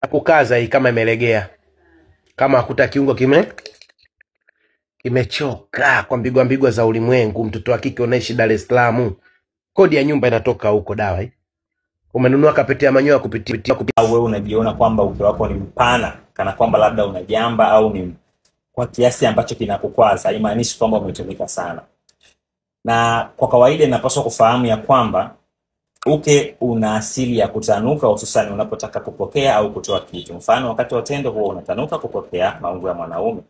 Kukaza hii kama imelegea. Kama hakuta kiungo kimechoka kwa mbigwa za ulimwengu. Mtoto wa kike unaishi Dar es Salaam. Kodi ya nyumba inatoka huko dawa hii. Umenunua kapeti ya manyoya kupitia au wewe unajiona kwamba uke wako ni mpana kana kwamba labda unajamba au ni kwa kiasi ambacho kinakukwaza, haimaanishi kwamba umetumika sana. Na kwa kawaida inapaswa kufahamu ya kwamba uke una asili ya kutanuka, hususan unapotaka kupokea au kutoa kitu. Mfano, wakati wa tendo huwa unatanuka kupokea maungo ya mwanaume.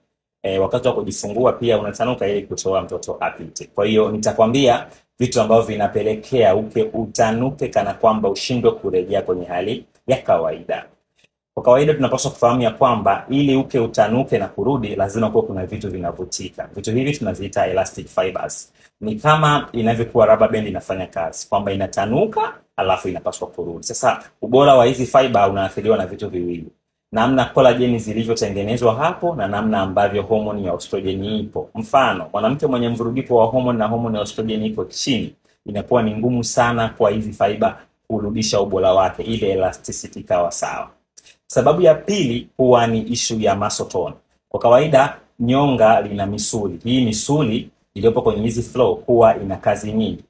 Wakati wa kujifungua pia unatanuka ili kutoa mtoto apite. Kwa hiyo nitakwambia vitu ambavyo vinapelekea uke utanuke kana kwamba ushindwe kurejea kwenye hali ya kawaida. Kwa kawaida tunapaswa kufahamu ya kwamba ili uke utanuke na kurudi lazima kuwa kuna vitu vinavutika. Vitu hivi tunaziita elastic fibers. Ni kama inavyokuwa rubber band inafanya kazi, kwamba inatanuka alafu inapaswa kurudi. Sasa ubora wa hizi fiber unaathiriwa na vitu viwili: namna collagen zilivyotengenezwa hapo na namna ambavyo homoni ya estrogen ipo. Mfano, mwanamke mwenye mvurugiko wa homoni na homoni ya estrogen iko chini, inakuwa ni ngumu sana kwa hizi fiber kurudisha ubora wake, ile elasticity kawa sawa. Sababu ya pili huwa ni issue ya muscle tone. Kwa kawaida nyonga lina misuli. Hii misuli iliyopo kwenye hizi flow huwa ina kazi nyingi.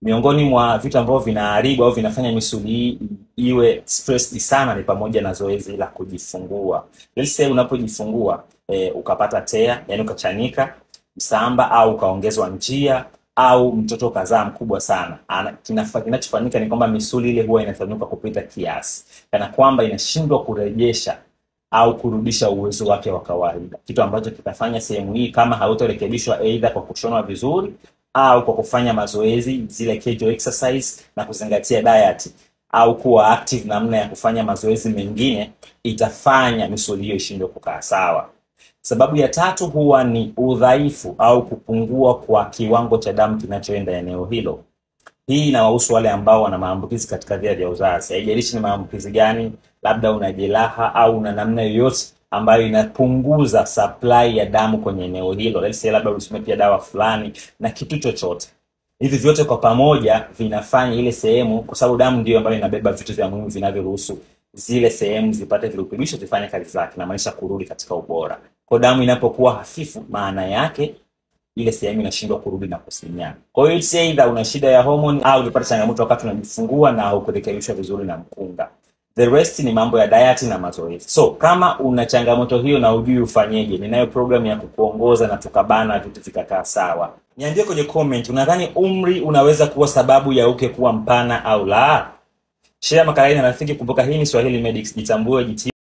Miongoni mwa vitu ambavyo vinaharibu au vinafanya misuli hii iwe stressed sana ni pamoja na zoezi la kujifungua. Let's say unapojifungua ukapata tea, yani ukachanika, msamba au ukaongezwa njia au mtoto kazaa mkubwa sana. Kinachofanyika ni kwamba misuli ile huwa inatanuka kupita kiasi, kana kwamba inashindwa kurejesha au kurudisha uwezo wake wa kawaida. Kitu ambacho kitafanya sehemu hii, kama hautorekebishwa aidha kwa kushonwa vizuri au kwa kufanya mazoezi zile cardio exercise na kuzingatia diet au kuwa active namna ya kufanya mazoezi mengine, itafanya misuli hiyo ishindwe kukaa sawa. Sababu ya tatu huwa ni udhaifu au kupungua kwa kiwango cha damu kinachoenda eneo hilo. Hii inawahusu wale ambao wana maambukizi katika via vya uzazi. Haijalishi ni maambukizi gani, labda una jeraha au una namna yoyote ambayo inapunguza supply ya damu kwenye eneo hilo. Let's say labda ulitumia pia dawa fulani na kitu chochote. Hivi vyote kwa pamoja vinafanya ile sehemu, kwa sababu damu ndio ambayo inabeba vitu vya muhimu vinavyoruhusu zile sehemu zipate virutubisho zifanye kazi zake, na maanisha kurudi katika ubora. Kwa damu inapokuwa hafifu, maana yake ile sehemu inashindwa kurudi na kusinya. Kwa hiyo it's either una shida ya hormone au unapata changamoto wakati unajifungua na hukurekebishwa vizuri na mkunga. The rest ni mambo ya diet na mazoezi. So kama una changamoto hiyo na hujui ufanyeje, ninayo program ya kukuongoza na tukabana vitu vikakaa sawa. Niambie kwenye comment, unadhani umri unaweza kuwa sababu ya uke kuwa mpana au la? Share makala hii na rafiki. Kumbuka hii ni Swahili Medics, jitambue,